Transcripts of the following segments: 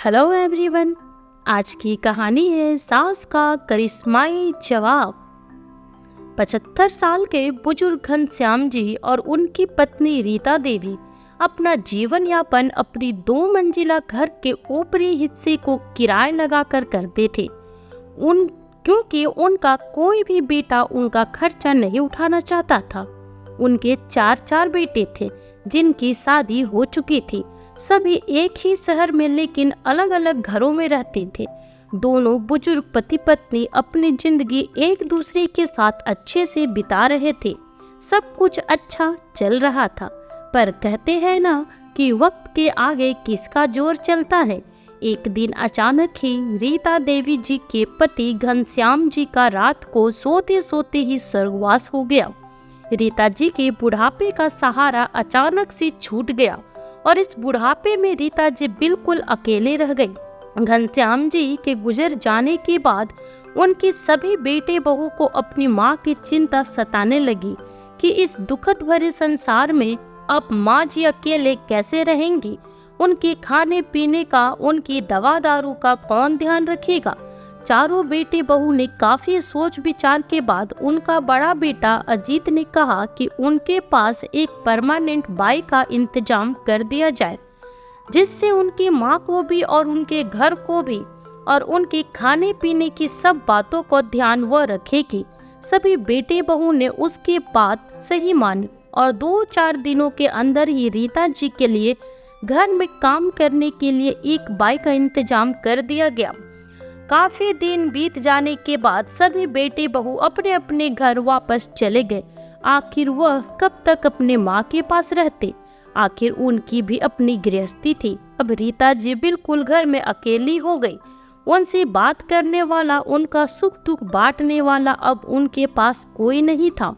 Hello everyone. आज की कहानी है सास का करिश्माई जवाब। 75 साल के बुजुर्ग घनश्याम जी और उनकी पत्नी रीता देवी अपना जीवन यापन अपनी 2 मंजिला घर के ऊपरी हिस्से को किराए लगाकर करते थे। क्योंकि उनका कोई भी बेटा उनका खर्चा नहीं उठाना चाहता था। उनके 4 बेटे थे जिनकी शादी हो चुकी थी। सभी एक ही शहर में लेकिन अलग अलग घरों में रहते थे। दोनों बुजुर्ग पति पत्नी अपनी जिंदगी एक दूसरे के साथ अच्छे से बिता रहे थे। सब कुछ अच्छा चल रहा था, पर कहते हैं ना कि वक्त के आगे किसका जोर चलता है। एक दिन अचानक ही रीता देवी जी के पति घनश्याम जी का रात को सोते सोते ही स्वर्गवास हो गया। रीता जी के बुढ़ापे का सहारा अचानक से छूट गया और इस बुढ़ापे में रीता जी बिल्कुल अकेले रह गई। घनश्याम जी के गुजर जाने के बाद उनकी सभी बेटे बहू को अपनी माँ की चिंता सताने लगी कि इस दुखद भरे संसार में अब माँ जी अकेले कैसे रहेंगी। उनके खाने पीने का, उनकी दवा दारू का कौन ध्यान रखेगा। चारों बेटे बहू ने काफी सोच विचार के बाद उनका बड़ा बेटा अजीत ने कहा कि उनके पास एक परमानेंट बाई का इंतजाम कर दिया जाए, जिससे उनकी माँ को भी और उनके घर को भी और उनके खाने पीने की सब बातों को ध्यान वह रखेगी। सभी बेटे बहू ने उसकी बात सही मानी और 2-4 दिनों के अंदर ही रीता जी के लिए घर में काम करने के लिए एक बाई का इंतजाम कर दिया गया। काफी दिन बीत जाने के बाद सभी बेटे बहू अपने अपने घर वापस चले गए। आखिर वह कब तक अपने माँ के पास रहते। आखिर उनकी भी अपनी गृहस्थी थी। अब रीता जी बिल्कुल घर में अकेली हो गई। उनसे बात करने वाला, उनका सुख दुख बांटने वाला अब उनके पास कोई नहीं था।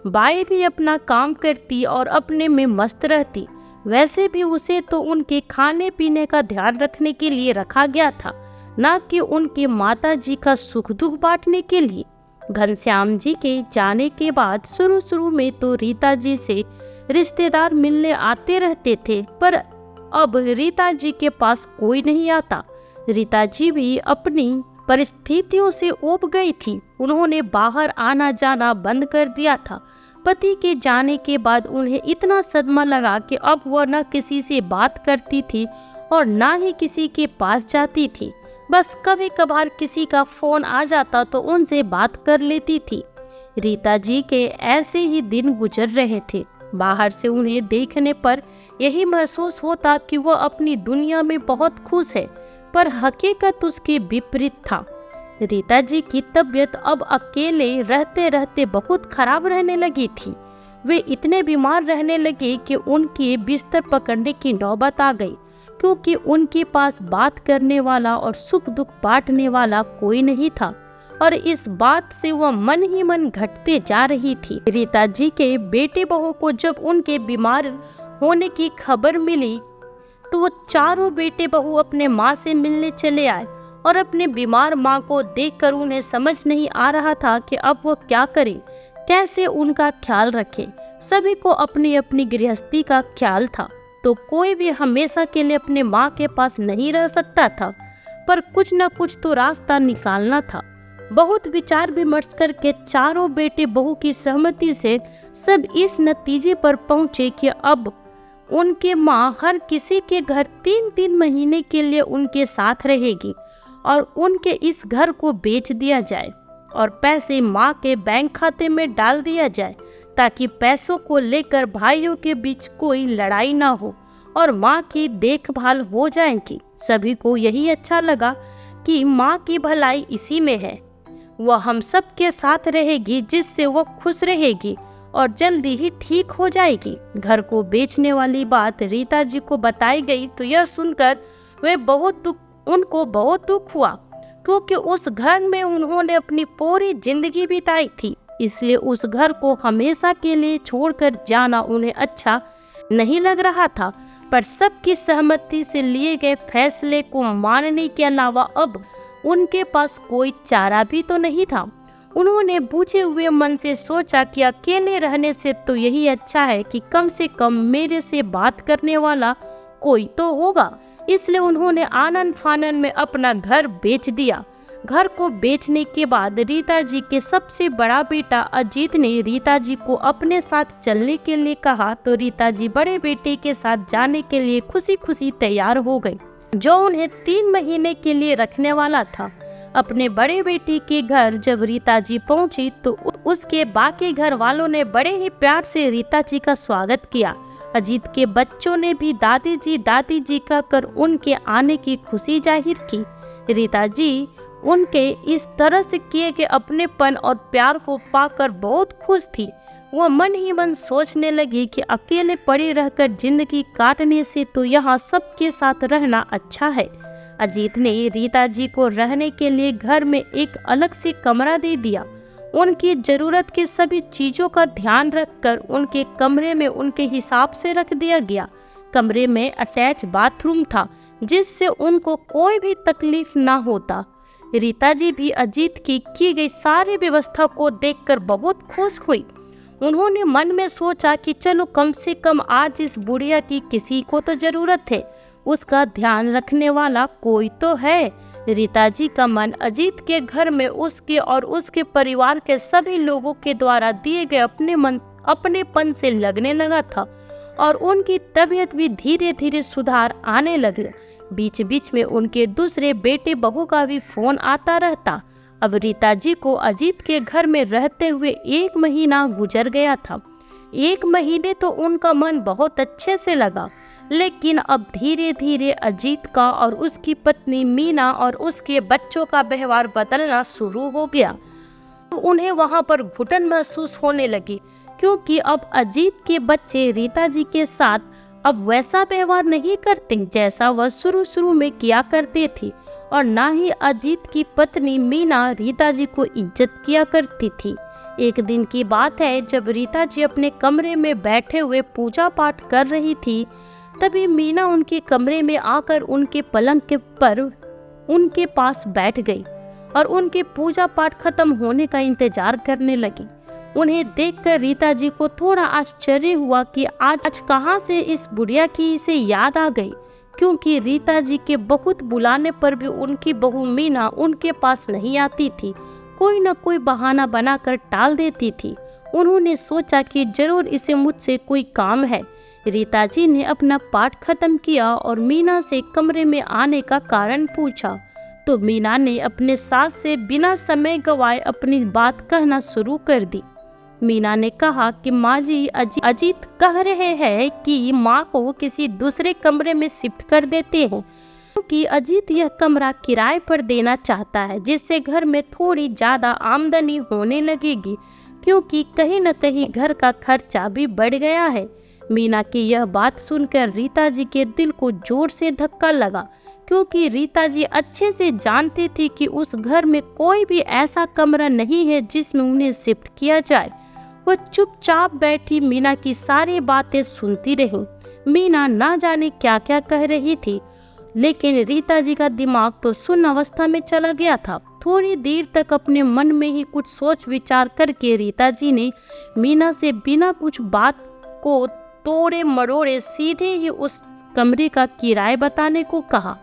बाई भी अपना काम करती और अपने में मस्त रहती। वैसे भी उसे तो उनके खाने पीने का ध्यान रखने के लिए रखा गया था, न कि उनके माता जी का सुख दुख बांटने के लिए। घनश्याम जी के जाने के बाद शुरू में तो रीता जी से रिश्तेदार मिलने आते रहते थे, पर अब रीता जी के पास कोई नहीं आता। रीता जी भी अपनी परिस्थितियों से ऊब गई थी। उन्होंने बाहर आना जाना बंद कर दिया था। पति के जाने के बाद उन्हें इतना सदमा लगा कि अब वह न किसी से बात करती थी और न ही किसी के पास जाती थी। बस कभी कभार किसी का फोन आ जाता तो उनसे बात कर लेती थी। रीता जी के ऐसे ही दिन गुजर रहे थे। बाहर से उन्हें देखने पर यही महसूस होता कि वह अपनी दुनिया में बहुत खुश है, पर हकीकत उसके विपरीत था। रीता जी की तबीयत अब अकेले रहते रहते बहुत खराब रहने लगी थी। वे इतने बीमार रहने लगे कि उनके बिस्तर पकड़ने की नौबत आ गई, क्योंकि उनके पास बात करने वाला और सुख दुख बांटने वाला कोई नहीं था। और इस बात से वह मन ही मन घटते जा रही थी। रीता जी के बेटे बहू को जब उनके बीमार होने की खबर मिली तो वो चारों बेटे बहू अपने माँ से मिलने चले आए और अपने बीमार माँ को देखकर उन्हें समझ नहीं आ रहा था कि अब वो क्या करे, कैसे उनका ख्याल रखे। सभी को अपनी अपनी गृहस्थी का ख्याल था, तो कोई भी हमेशा के लिए अपने माँ के पास नहीं रह सकता था, पर कुछ न कुछ तो रास्ता निकालना था। बहुत विचार विमर्श करके चारों बेटे बहू की सहमति से सब इस नतीजे पर पहुँचे कि अब उनके माँ हर किसी के घर 3-3 महीने के लिए उनके साथ रहेगी और उनके इस घर को बेच दिया जाए और पैसे माँ के बैंक खाते में डाल दिया जाए, ताकि पैसों को लेकर भाइयों के बीच कोई लड़ाई ना हो और माँ की देखभाल हो जाएगी। सभी को यही अच्छा लगा कि माँ की भलाई इसी में है। वह हम सब के साथ रहेगी, जिससे वह खुश रहेगी और जल्दी ही ठीक हो जाएगी। घर को बेचने वाली बात रीता जी को बताई गई तो यह सुनकर उनको बहुत दुख हुआ, क्योंकि उस घर में उन्होंने अपनी पूरी जिंदगी बिताई थी। इसलिए उस घर को हमेशा के लिए छोड़कर जाना उन्हें अच्छा नहीं लग रहा था। पर सबकी सहमति से लिए गए फैसले को मानने के अलावा अब उनके पास कोई चारा भी तो नहीं था। उन्होंने बुझे हुए मन से सोचा कि अकेले रहने से तो यही अच्छा है कि कम से कम मेरे से बात करने वाला कोई तो होगा, इसलिए उन्होंने आनन फानन में अपना घर बेच दिया। घर को बेचने के बाद रीता जी के सबसे बड़ा बेटा अजीत ने रीता जी को अपने साथ चलने के लिए कहा, तो रीता जी बड़े बेटे के साथ जाने के लिए खुशी खुशी तैयार हो गई, जो उन्हें 3 महीने के लिए रखने वाला था। अपने बड़े बेटे के घर जब रीता जी पहुंची तो उसके बाकी घर वालों ने बड़े ही प्यार से रीता जी का स्वागत किया। अजीत के बच्चों ने भी दादी जी कहकर उनके आने की खुशी जाहिर की। रीता जी उनके इस तरह से किए गए अपनेपन और प्यार को पाकर बहुत खुश थी। वो मन ही मन सोचने लगी कि अकेले पड़े रहकर जिंदगी काटने से तो यहाँ सबके साथ रहना अच्छा है। अजीत ने रीता जी को रहने के लिए घर में एक अलग से कमरा दे दिया। उनकी जरूरत की सभी चीजों का ध्यान रखकर उनके कमरे में उनके हिसाब से रख दिया गया। कमरे में अटैच बाथरूम था, जिससे उनको कोई भी तकलीफ ना होता। रीता जी भी अजीत की गई सारी व्यवस्था को देखकर बहुत खुश हुई। उन्होंने मन में सोचा कि चलो कम से कम आज इस बुढ़िया की किसी को तो जरूरत है, उसका ध्यान रखने वाला कोई तो है। रीता जी का मन अजीत के घर में उसके और उसके परिवार के सभी लोगों के द्वारा दिए गए अपनेपन से लगने लगा था और उनकी तबीयत भी धीरे धीरे सुधार आने लगी। बीच बीच में उनके दूसरे बेटे बहू का भी फोन आता रहता। अब रीता जी को अजीत के घर में रहते हुए 1 महीना गुजर गया था। 1 महीने तो उनका मन बहुत अच्छे से लगा, लेकिन अब धीरे धीरे अजीत का और उसकी पत्नी मीना और उसके बच्चों का व्यवहार बदलना शुरू हो गया। तो उन्हें वहां पर घुटन महसूस होने लगी, क्योंकि अब अजीत के बच्चे रीता जी के साथ अब वैसा व्यवहार नहीं करते जैसा वह शुरू में किया करते थे, और ना ही अजीत की पत्नी मीना रीता जी को इज्जत किया करती थी। एक दिन की बात है, जब रीता जी अपने कमरे में बैठे हुए पूजा पाठ कर रही थी, तभी मीना उनके कमरे में आकर उनके पलंग के पर उनके पास बैठ गई और उनके पूजा पाठ खत्म होने का इंतजार करने लगी। उन्हें देखकर रीता जी को थोड़ा आश्चर्य हुआ कि आज कहाँ से इस बुढ़िया की इसे याद आ गई, क्योंकि रीता जी के बहुत बुलाने पर भी उनकी बहू मीना उनके पास नहीं आती थी, कोई न कोई बहाना बनाकर टाल देती थी। उन्होंने सोचा कि जरूर इसे मुझसे कोई काम है। रीता जी ने अपना पाठ खत्म किया और मीना से कमरे में आने का कारण पूछा, तो मीना ने अपने सास से बिना समय गवाए अपनी बात कहना शुरू कर दी। मीना ने कहा कि माँ जी, अजीत कह रहे हैं कि माँ को किसी दूसरे कमरे में शिफ्ट कर देते हैं, क्योंकि अजीत यह कमरा किराए पर देना चाहता है, जिससे घर में थोड़ी ज़्यादा आमदनी होने लगेगी, क्योंकि कहीं न कहीं घर का खर्चा भी बढ़ गया है। मीना की यह बात सुनकर रीता जी के दिल को जोर से धक्का लगा, क्योंकि रीता जी अच्छे से जानती थी कि उस घर में कोई भी ऐसा कमरा नहीं है जिसमें उन्हें शिफ्ट किया जाए। वह चुपचाप बैठी मीना की सारी बातें सुनती रही। मीना ना जाने क्या क्या कह रही थी, लेकिन रीता जी का दिमाग तो सुन्न अवस्था में चला गया था। थोड़ी देर तक अपने मन में ही कुछ सोच विचार करके रीता जी ने मीना से बिना कुछ बात को तोड़े मरोड़े सीधे ही उस कमरे का किराया बताने को कहा,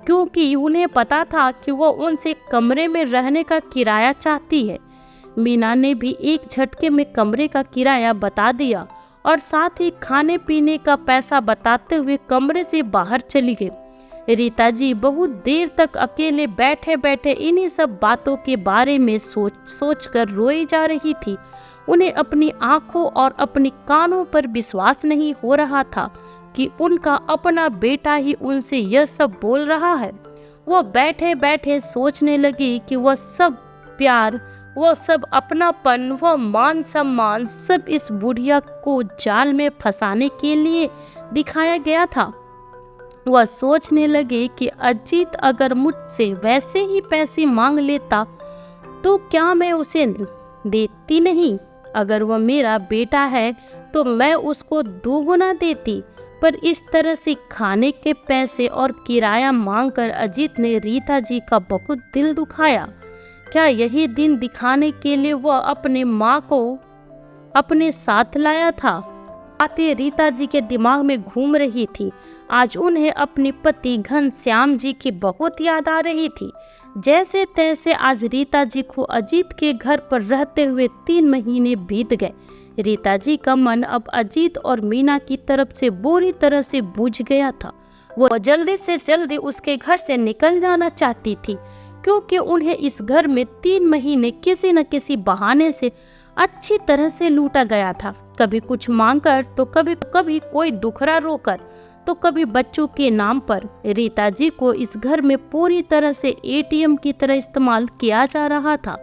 क्योंकि उन्हें पता था कि वह उनसे कमरे में रहने का किराया चाहती है। मीना ने भी एक झटके में कमरे का किराया बता दिया और साथ ही खाने पीने का पैसा बताते हुए कमरे से बाहर चली गई। रीता जी बहुत देर तक अकेले बैठे बैठे इन्हीं सब बातों के बारे में सोच कर रोई जा रही थी। उन्हें अपनी आंखों और अपने कानों पर विश्वास नहीं हो रहा था कि उनका अपना बेटा ही उनसे यह सब बोल रहा है। वह बैठे बैठे सोचने लगी कि वह सब प्यार, वह सब अपनापन, वह मान सम्मान सब इस बुढ़िया को जाल में फंसाने के लिए दिखाया गया था। वह सोचने लगे कि अजीत अगर मुझसे वैसे ही पैसे मांग लेता तो क्या मैं उसे देती नहीं? अगर वह मेरा बेटा है तो मैं उसको 2 गुना देती, पर इस तरह से खाने के पैसे और किराया मांगकर अजीत ने रीता जी का बहुत दिल दुखाया। क्या यही दिन दिखाने के लिए वह अपने माँ को अपने साथ लाया था? बातें रीता जी के दिमाग में घूम रही थी। आज उन्हें अपने पति घनश्याम जी की बहुत याद आ रही थी। जैसे तैसे आज रीता जी को अजीत के घर पर रहते हुए 3 महीने बीत गए। रीता जी का मन अब अजीत और मीना की तरफ से बुरी तरह से बुझ गया था। वो जल्दी से जल्दी उसके घर से निकल जाना चाहती थी, क्योंकि उन्हें इस घर में 3 महीने किसी न किसी बहाने से अच्छी तरह से लूटा गया था। कभी कुछ मांगकर तो कभी कोई दुखड़ा रोकर तो कभी बच्चों के नाम पर। रीता जी को इस घर में पूरी तरह से एटीएम की तरह इस्तेमाल किया जा रहा था।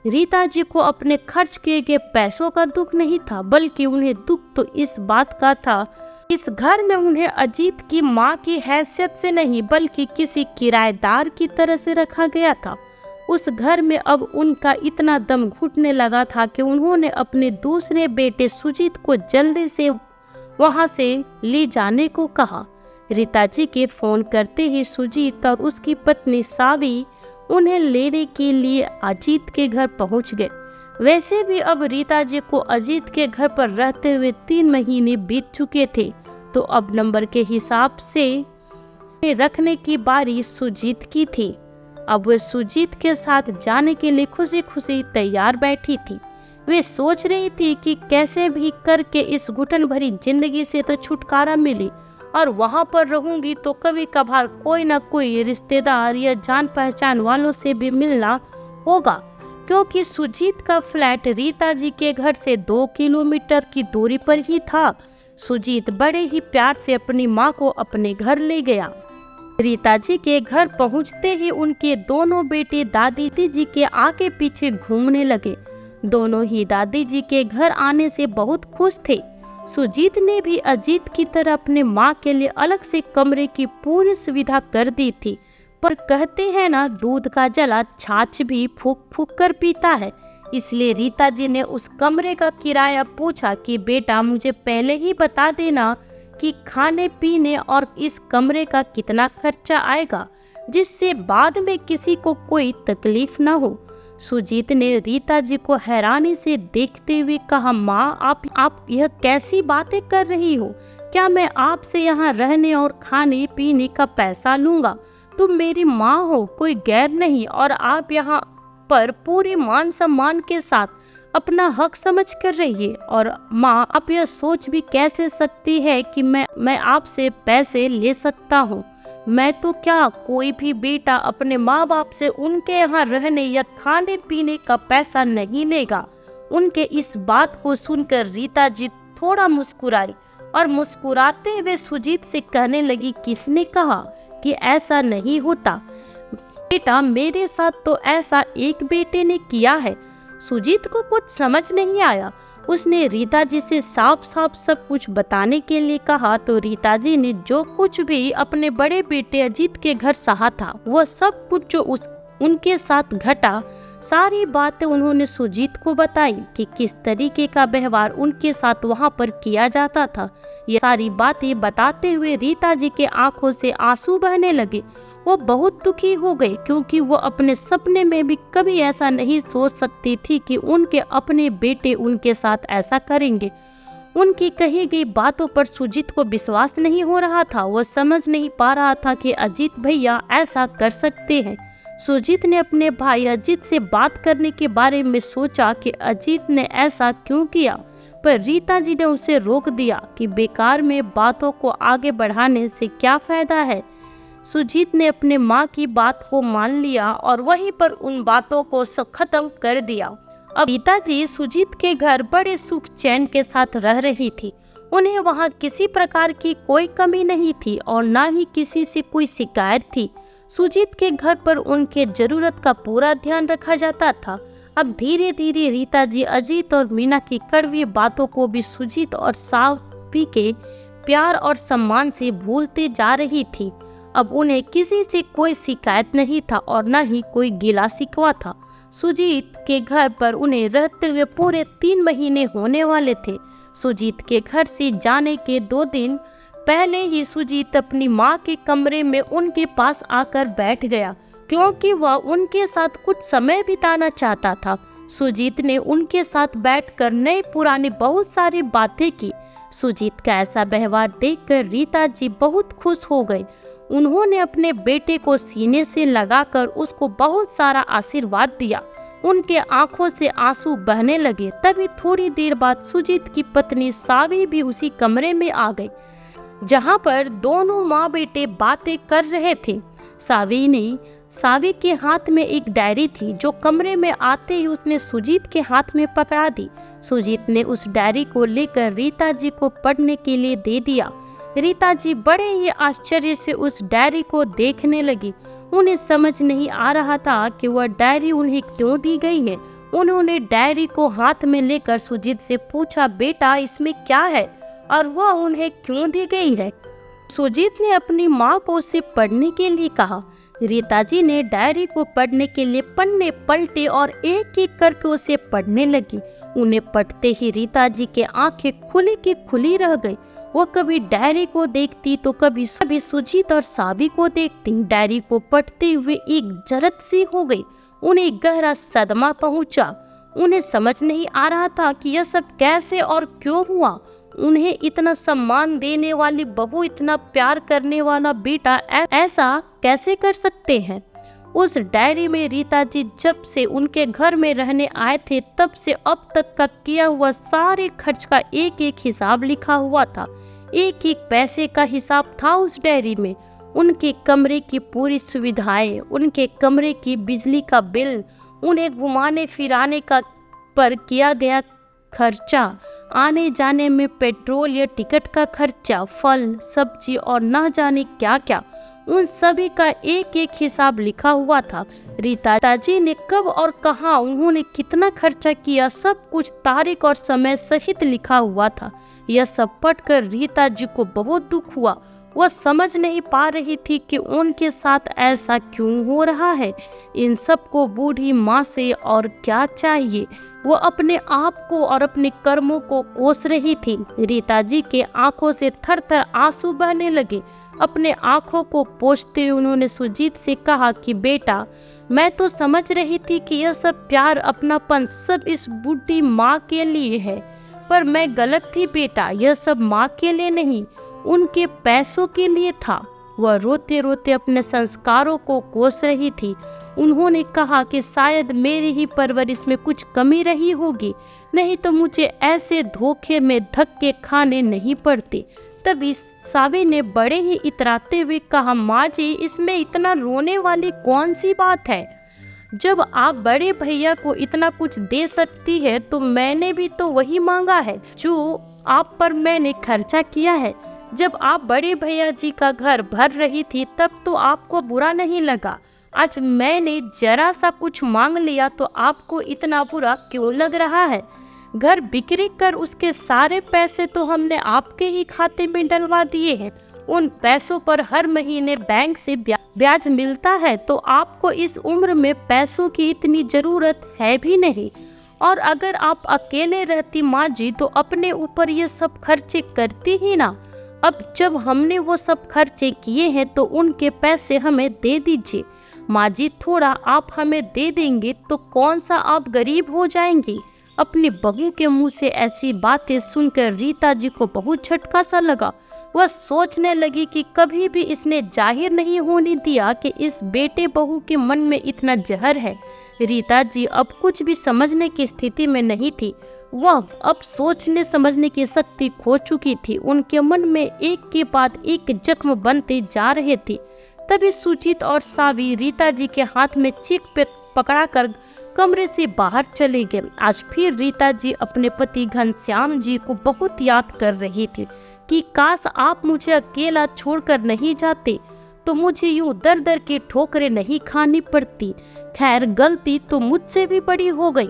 रीता जी को अपने खर्च किए गए पैसों का दुख नहीं था, बल्कि उन्हें दुख तो इस बात का था, इस घर में उन्हें अजीत की माँ की हैसियत से नहीं बल्कि किसी किराएदार की तरह से रखा गया था। उस घर में अब उनका इतना दम घुटने लगा था कि उन्होंने अपने दूसरे बेटे सुजीत को जल्दी से वहां से ले जाने को कहा। रीता जी के फोन करते ही सुजीत और उसकी पत्नी सावी उन्हें लेने के लिए अजीत के घर पहुंच गए। वैसे भी अब रीता जी को अजीत के घर पर रहते हुए 3 महीने बीत चुके थे, तो अब नंबर के हिसाब से रखने की बारी सुजीत की थी। अब वे सुजीत के साथ जाने के लिए खुशी खुशी तैयार बैठी थी। वे सोच रही थी कि कैसे भी करके इस घुटन भरी जिंदगी से तो छुटकारा मिले, और वहां पर रहूंगी तो कभी कभार कोई ना कोई रिश्तेदार या जान पहचान वालों से भी मिलना होगा, क्योंकि सुजीत का फ्लैट रीता जी के घर से 2 किलोमीटर की दूरी पर ही था। सुजीत बड़े ही प्यार से अपनी माँ को अपने घर ले गया। रीता जी के घर पहुंचते ही उनके दोनों बेटे दादी जी के आगे पीछे घूमने लगे। दोनों ही दादी जी के घर आने से बहुत खुश थे। सुजीत ने भी अजीत की तरह अपने माँ के लिए अलग से कमरे की पूरी सुविधा कर दी थी, पर कहते हैं ना, दूध का जला छाछ भी फूक फूक कर पीता है। इसलिए रीता जी ने उस कमरे का किराया पूछा कि बेटा मुझे पहले ही बता देना कि खाने पीने और इस कमरे का कितना खर्चा आएगा, जिससे बाद में किसी को कोई तकलीफ ना हो। सुजीत ने रीता जी को हैरानी से देखते हुए कहा, माँ आप यह कैसी बातें कर रही हो? क्या मैं आपसे यहाँ रहने और खाने पीने का पैसा लूँगा? तुम मेरी माँ हो, कोई गैर नहीं, और आप यहाँ पर पूरी मान सम्मान के साथ अपना हक समझ कर रहिए। और माँ, आप यह सोच भी कैसे सकती है कि मैं आपसे पैसे ले सकता हूँ? मैं तो क्या, कोई भी बेटा अपने माँ बाप से उनके यहाँ रहने या खाने पीने का पैसा नहीं लेगा। उनके इस बात को सुनकर रीता जी थोड़ा मुस्कुराई और मुस्कुराते हुए सुजीत से कहने लगी, किसने कहा कि ऐसा नहीं होता? बेटा, मेरे साथ तो ऐसा एक बेटे ने किया है। सुजीत को कुछ समझ नहीं आया। उसने रीता जी से साफ साफ सब कुछ बताने के लिए कहा, तो रीता जी ने जो कुछ भी अपने बड़े बेटे अजीत के घर सहा था, वह सब कुछ जो उनके साथ घटा, सारी बातें उन्होंने सुजीत को बताई कि किस तरीके का व्यवहार उनके साथ वहां पर किया जाता था। ये सारी बातें बताते हुए रीता जी के आंखों से आंसू बहने लगे। वो बहुत दुखी हो गए, क्योंकि वो अपने सपने में भी कभी ऐसा नहीं सोच सकती थी कि उनके अपने बेटे उनके साथ ऐसा करेंगे। उनकी कही गई बातों पर सुजीत को विश्वास नहीं हो रहा था। वह समझ नहीं पा रहा था कि अजीत भैया ऐसा कर सकते हैं। सुजीत ने अपने भाई अजीत से बात करने के बारे में सोचा कि अजीत ने ऐसा क्यों किया, पर रीता जी ने उसे रोक दिया कि बेकार में बातों को आगे बढ़ाने से क्या फायदा है। सुजीत ने अपने माँ की बात को मान लिया और वहीं पर उन बातों को खत्म कर दिया। अब रीता जी सुजीत के घर बड़े सुख चैन के साथ रह रही थी। उन्हें वहाँ किसी प्रकार की कोई कमी नहीं थी और ना ही किसी से कोई शिकायत थी। सुजीत के घर पर उनके जरूरत का पूरा ध्यान रखा जाता था। अब धीरे धीरे रीता जी अजीत और मीना की कड़वी बातों को भी सुजीत और सावी के प्यार और सम्मान से भूलते जा रही थी। अब उन्हें किसी से कोई शिकायत नहीं था और न ही कोई गिला शिकवा था। सुजीत के घर पर उन्हें रहते हुए पूरे 3 महीने होने वाले थे। सुजीत के घर से जाने के 2 दिन पहले ही सुजीत अपनी माँ के कमरे में उनके पास आकर बैठ गया, क्योंकि वह उनके साथ कुछ समय बिताना चाहता था। सुजीत ने उनके साथ बैठकर नई पुरानी बहुत सारी बातें की। सुजीत का ऐसा व्यवहार देखकर रीता जी बहुत खुश हो गई। उन्होंने अपने बेटे को सीने से लगाकर उसको बहुत सारा आशीर्वाद दिया। उनके आंखों से आंसू बहने लगे। तभी थोड़ी देर बाद सुजीत की पत्नी सावी भी उसी कमरे में आ गई, जहां पर दोनों माँ बेटे बातें कर रहे थे। सावी के हाथ में एक डायरी थी, जो कमरे में आते ही उसने सुजीत के हाथ में पकड़ा दी। सुजीत ने उस डायरी को लेकर रीता जी को पढ़ने के लिए दे दिया। रीता जी बड़े ही आश्चर्य से उस डायरी को देखने लगी। उन्हें समझ नहीं आ रहा था कि वह डायरी उन्हें क्यों दी गई है। उन्होंने डायरी को हाथ में लेकर सुजीत से पूछा, बेटा इसमें क्या है और वह उन्हें क्यों दी गई है? सुजीत ने अपनी माँ को उसे पढ़ने के लिए कहा। रीता जी ने डायरी को पढ़ने के लिए पन्ने पलटे और एक एक करके उसे पढ़ने लगी। उन्हें पढ़ते ही रीता जी के आंखें खुली की खुली रह गई। वो कभी डायरी को देखती तो कभी सुजीत और सावी को देखती। डायरी को पढ़ते हुए एक जरत सी हो गई। उन्हें गहरा सदमा पहुंचा। उन्हें समझ नहीं आ रहा था कि यह सब कैसे और क्यों हुआ। उन्हें इतना सम्मान देने वाली बहू, इतना प्यार करने वाला बेटा ऐसा कैसे कर सकते हैं। उस डायरी में रीता जी जब से उनके घर में रहने आए थे तब से अब तक का किया हुआ सारे खर्च का एक एक हिसाब लिखा हुआ था। एक एक पैसे का हिसाब था उस डायरी में। उनके कमरे की पूरी सुविधाएं, उनके कमरे की बिजली का बिल, उन्हें घुमाने फिराने का पर किया गया खर्चा, आने जाने में पेट्रोल या टिकट का खर्चा, फल सब्जी और न जाने क्या क्या, उन सभी का एक एक हिसाब लिखा हुआ था। रीता जी ने कब और कहां उन्होंने कितना खर्चा किया, सब कुछ तारीख और समय सहित लिखा हुआ था। यह सब पढ़कर रीता जी को बहुत दुख हुआ। वह समझ नहीं पा रही थी कि उनके साथ ऐसा क्यों हो रहा है। इन सब को बूढ़ी माँ से और क्या चाहिए। वो अपने आप को और अपने कर्मों को कोस रही थी। रीता जी के आंखों से थर थर आंसू बहने लगे। अपने आंखों को पोंछते हुए उन्होंने सुजीत से कहा कि बेटा, मैं तो समझ रही थी कि यह सब प्यार अपनापन सब इस बूढ़ी माँ के लिए है, पर मैं गलत थी बेटा। यह सब माँ के लिए नहीं, उनके पैसों के लिए था। वह रोते रोते अपने संस्कारों को कोस रही थी। उन्होंने कहा कि शायद मेरी ही परवरिश में कुछ कमी रही होगी, नहीं तो मुझे ऐसे धोखे में धक्के खाने नहीं पड़ते। तभी सावी ने बड़े ही इतराते हुए कहा, माँ जी, इसमें इतना रोने वाली कौन सी बात है। जब आप बड़े भैया को इतना कुछ दे सकती है तो मैंने भी तो वही मांगा है जो आप पर मैंने खर्चा किया है। जब आप बड़े भैया जी का घर भर रही थी तब तो आपको बुरा नहीं लगा। आज मैंने जरा सा कुछ मांग लिया तो आपको इतना बुरा क्यों लग रहा है। घर बिक्री कर उसके सारे पैसे तो हमने आपके ही खाते में डलवा दिए हैं। उन पैसों पर हर महीने बैंक से ब्याज मिलता है, तो आपको इस उम्र में पैसों की इतनी जरूरत है भी नहीं। और अगर आप अकेले रहती माँ जी तो अपने ऊपर ये सब खर्चे करती ही ना। अब जब हमने वो सब खर्चे किए हैं तो उनके पैसे हमें दे दीजिए माँ जी। थोड़ा आप हमें दे देंगे तो कौन सा आप गरीब हो जाएंगी। अपनी बहू के मुंह से ऐसी बातें सुनकर रीता जी को बहुत झटका सा लगा। वह सोचने लगी कि कभी भी इसने जाहिर नहीं होने दिया कि इस बेटे बहू के मन में इतना जहर है। रीता जी अब कुछ भी समझने की स्थिति में नहीं थी। वह अब सोचने समझने की शक्ति खो चुकी थी। उनके मन में एक के बाद एक जख्म बनते जा रहे थे। तभी सुजीत और सावी रीता जी के हाथ में चीख पे पकड़ाकर कमरे से बाहर चले गए। आज फिर रीता जी अपने पति घनश्याम जी को बहुत याद कर रही थी कि काश आप मुझे अकेला छोड़कर नहीं जाते तो मुझे यूं दर दर की ठोकरें नहीं खानी पड़ती। खैर, गलती तो मुझसे भी बड़ी हो गई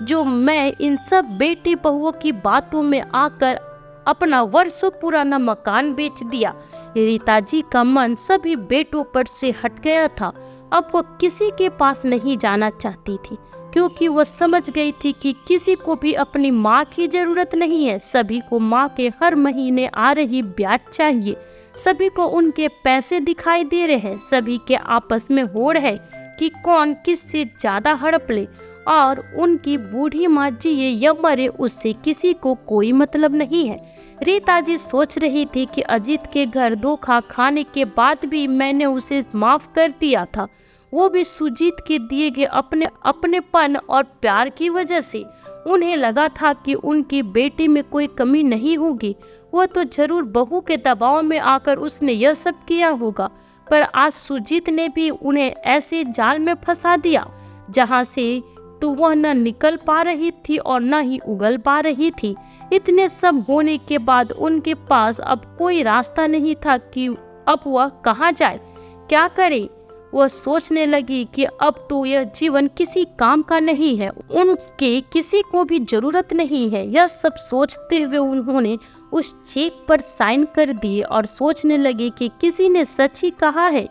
जो मैं इन सब बेटी बहुओं की बातों में आकर अपना वर्षों पुराना मकान बेच दिया। रीता जी का मन सभी बेटों पर से हट गया था। अब वो किसी के पास नहीं जाना चाहती थी, क्योंकि वो समझ गई थी कि किसी को भी अपनी माँ की जरूरत नहीं है। सभी को माँ के हर महीने आ रही ब्याज चाहिए। सभी को उनके पैसे दिखाई दे रहे हैं। सभी के आपस में होड़ है कि कौन किससे ज्यादा हड़प ले। और उनकी बूढ़ी माँ जिए या मरे उससे किसी को कोई मतलब नहीं है। रीता जी सोच रही थी कि अजीत के घर धोखा खाने के बाद भी मैंने उसे माफ कर दिया था, वो भी सुजीत के दिए गए अपनेपन और प्यार की वजह से। उन्हें लगा था कि उनकी बेटी में कोई कमी नहीं होगी, वो तो जरूर बहू के दबाव में आकर उसने यह सब किया होगा। पर आज सुजीत ने भी उन्हें ऐसे जाल में फंसा दिया जहां से तो वह न निकल पा रही थी और न ही उगल पा रही थी। इतने सब होने के बाद उनके पास अब कोई रास्ता नहीं था कि अब वह कहाँ जाए, क्या करे। वह सोचने लगी कि अब तो यह जीवन किसी काम का नहीं है, उनके किसी को भी जरूरत नहीं है। यह सब सोचते हुए उन्होंने उस चेक पर साइन कर दिए और सोचने लगे कि किसी ने सच ही कहा है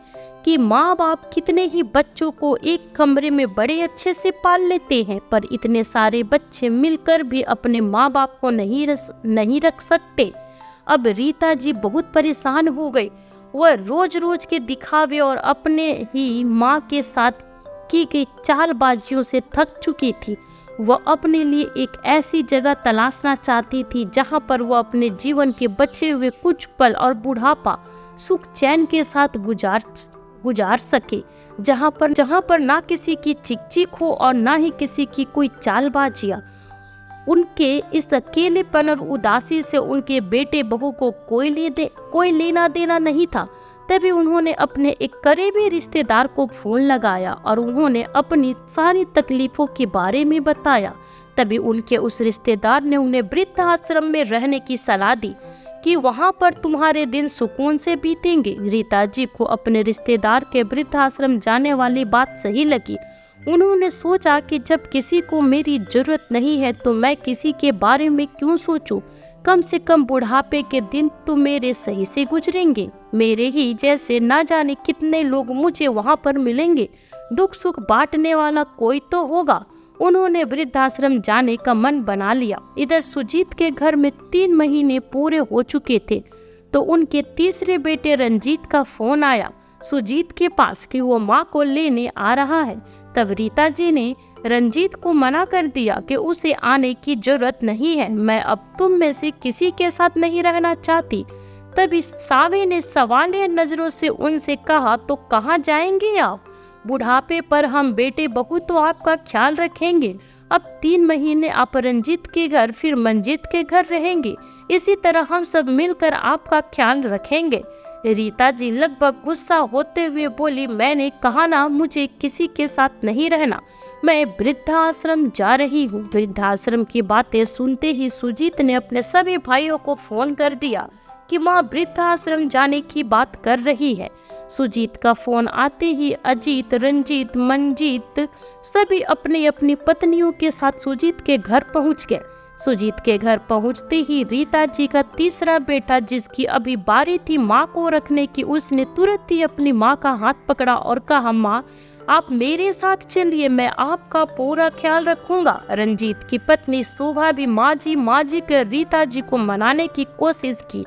कि माँ बाप कितने ही बच्चों को एक कमरे में बड़े अच्छे से पाल लेते हैं, पर इतने सारे बच्चे मिलकर भी अपने माँ बाप को नहीं रख सकते। अब रीता जी बहुत परेशान हो गई। वह रोज रोज के दिखावे और अपने ही माँ के साथ की गई चालबाजियों से थक चुकी थी। वह अपने लिए एक ऐसी जगह तलाशना चाहती थी जहाँ पर वह अपने जीवन के बचे हुए कुछ पल और बुढ़ापा सुख चैन के साथ गुजार सके, जहाँ पर ना किसी की चिक हो और ना ही किसी की कोई चालबाजियाँ। उनके इस अकेलेपन और उदासी से उनके बेटे बहू को कोई लेना देना नहीं था। तभी उन्होंने अपने एक करीबी रिश्तेदार को फोन लगाया और उन्होंने अपनी सारी तकलीफों के बारे में बताया। तभी उनके उस रिश्तेदार ने उन्हें वृद्धाश्रम में रहने की सलाह दी कि वहां पर तुम्हारे दिन सुकून से बीतेंगे। रीता जी को अपने रिश्तेदार के वृद्धाश्रम जाने वाली बात सही लगी। उन्होंने सोचा कि जब किसी को मेरी जरूरत नहीं है तो मैं किसी के बारे में क्यों सोचूं। कम से कम बुढ़ापे के दिन तो मेरे सही से गुजरेंगे। मेरे ही जैसे ना जाने कितने लोग मुझे वहां पर मिलेंगे, दुख सुख बांटने वाला कोई तो होगा। उन्होंने वृद्धाश्रम जाने का मन बना लिया। इधर सुजीत के घर में 3 महीने पूरे हो चुके थे तो उनके तीसरे बेटे रंजीत का फोन आया सुजीत के पास कि वो माँ को लेने आ रहा है। तब रीता जी ने रंजीत को मना कर दिया कि उसे आने की जरूरत नहीं है, मैं अब तुम में से किसी के साथ नहीं रहना चाहती। तभी सावे ने सवालिया नजरों से उनसे कहा, तो कहाँ जाएंगे आप? बुढ़ापे पर हम बेटे बहू तो आपका ख्याल रखेंगे। अब 3 महीने आप रंजीत के घर फिर मंजीत के घर रहेंगे, इसी तरह हम सब मिलकर आपका ख्याल रखेंगे। रीता जी लगभग गुस्सा होते हुए बोली, मैंने कहा ना मुझे किसी के साथ नहीं रहना, मैं वृद्धाश्रम जा रही हूँ। वृद्धाश्रम की बातें सुनते ही सुजीत ने अपने सभी भाइयों को फोन कर दिया कि माँ वृद्धाश्रम जाने की बात कर रही है। सुजीत का फोन आते ही अजीत, रंजीत, मंजीत सभी अपनी अपनी पत्नियों के साथ सुजीत के घर पहुँच गए। सुजीत के घर पहुंचते ही रीता जी का तीसरा बेटा, जिसकी अभी बारी थी माँ को रखने की, उसने तुरंत ही अपनी माँ का हाथ पकड़ा और कहा, माँ आप मेरे साथ चलिए, मैं आपका पूरा ख्याल रखूंगा। रंजीत की पत्नी शोभा भी माँ जी कर रीता जी को मनाने की कोशिश की,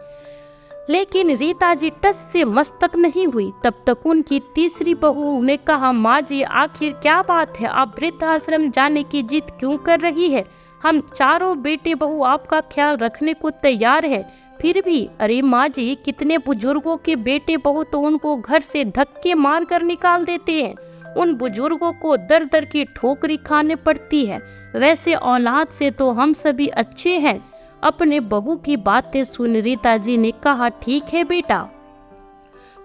लेकिन रीता जी टस से मस्तक नहीं हुई। तब तक उनकी तीसरी बहू ने कहा, माँ जी आखिर क्या बात है, आप वृद्धाश्रम जाने की जिद क्यों कर रही है? हम चारों बेटे बहू आपका ख्याल रखने को तैयार है। फिर भी अरे माँ जी, कितने बुजुर्गों के बेटे बहू तो उनको घर से धक्के मार कर निकाल देते हैं, उन बुजुर्गों को दर दर की ठोकरी खाने पड़ती है। वैसे औलाद से तो हम सभी अच्छे हैं। अपने बहू की बातें सुन रीता जी ने कहा, ठीक है बेटा,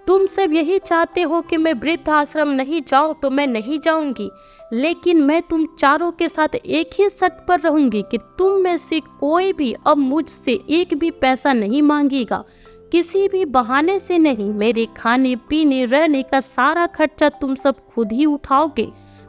तुम सब यही चाहते हो कि मैं वृद्धाश्रम नहीं जाऊं तो मैं नहीं जाऊंगी, लेकिन मैं तुम चारों के साथ एक ही शर्त पर रहूंगी कि तुम में से कोई भी अब मुझसे एक भी पैसा नहीं मांगेगा, किसी भी बहाने से नहीं। मेरे खाने पीने रहने का सारा खर्चा तुम सब खुद ही उठाओगे,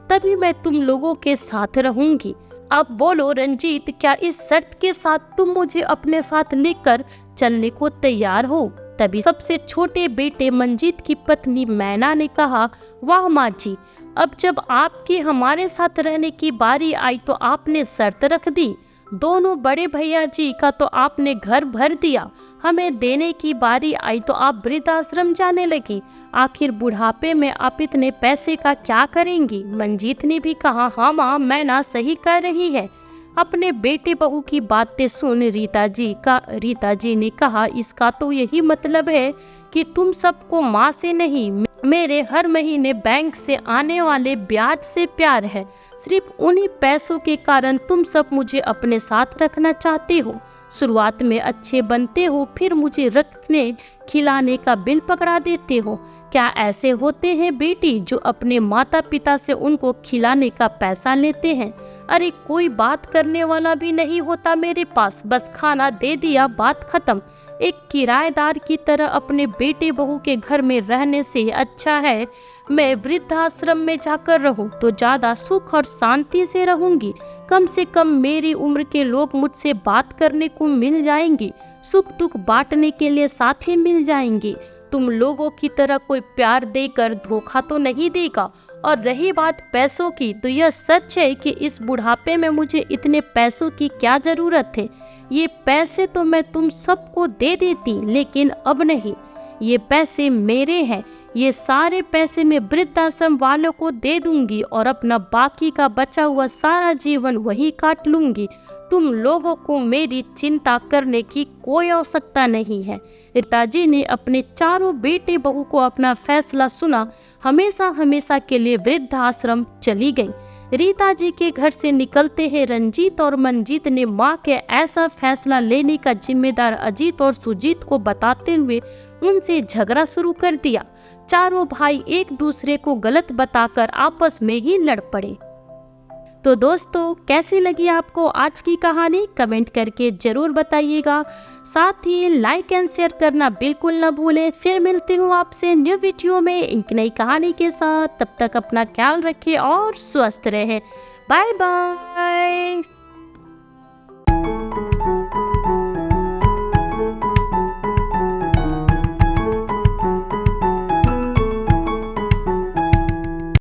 तभी मैं तुम लोगों के साथ रहूंगी। अब बोलो रंजीत, क्या इस शर्त के साथ तुम मुझे अपने साथ लेकर चलने को तैयार हो? तभी सबसे छोटे बेटे मंजीत की पत्नी मैना ने कहा, वाह माँ जी, अब जब आपकी हमारे साथ रहने की बारी आई तो आपने शर्त रख दी। दोनों बड़े भैया जी का तो आपने घर भर दिया, हमें देने की बारी आई तो आप वृद्धाश्रम जाने लगी। आखिर बुढ़ापे में आप इतने पैसे का क्या करेंगी? मंजीत ने भी कहा, हाँ माँ, मैं ना सही कह रही है। अपने बेटे बहू की बातें सुन रीता जी ने कहा, इसका तो यही मतलब है कि तुम सबको माँ से नहीं, मेरे हर महीने बैंक से आने वाले ब्याज से प्यार है। सिर्फ उन्हीं पैसों के कारण तुम सब मुझे अपने साथ रखना चाहते हो। शुरुआत में अच्छे बनते हो, फिर मुझे रखने खिलाने का बिल पकड़ा देते हो। क्या ऐसे होते हैं बेटी जो अपने माता पिता से उनको खिलाने का पैसा लेते हैं? अरे कोई बात करने वाला भी नहीं होता मेरे पास, बस खाना दे दिया, बात खत्म। एक किराएदार की तरह अपने बेटे बहू के घर में रहने से अच्छा है मैं वृद्धाश्रम में जाकर रहूं, तो ज्यादा सुख और शांति से रहूंगी। कम से कम मेरी उम्र के लोग मुझसे बात करने को मिल जाएंगे, सुख दुख बांटने के लिए साथी मिल जाएंगे। तुम लोगों की तरह कोई प्यार देकर धोखा तो नहीं देगा। और रही बात पैसों की, तो यह सच है कि इस बुढ़ापे में मुझे इतने पैसों की क्या जरूरत है। ये पैसे तो मैं तुम सबको दे देती, लेकिन अब नहीं। ये पैसे मेरे हैं, ये सारे पैसे मैं वृद्धाश्रम वालों को दे दूंगी और अपना बाकी का बचा हुआ सारा जीवन वही काट लूंगी। तुम लोगों को मेरी चिंता करने की कोई आवश्यकता नहीं है। रीताजी ने अपने चारों बेटे बहू को अपना फैसला सुना, हमेशा हमेशा के लिए वृद्धाश्रम चली गई। रीता जी के घर से निकलते हैं रंजीत और मंजीत ने माँ के ऐसा फैसला लेने का जिम्मेदार अजीत और सुजीत को बताते हुए उनसे झगड़ा शुरू कर दिया। चारों भाई एक दूसरे को गलत बताकर आपस में ही लड़ पड़े। तो दोस्तों, कैसी लगी आपको आज की कहानी? कमेंट करके जरूर बताइएगा। साथ ही लाइक एंड शेयर करना बिल्कुल न भूलें। फिर मिलती हूँ आपसे न्यू वीडियो में एक नई कहानी के साथ। तब तक अपना ख्याल रखें और स्वस्थ रहें। Bye bye.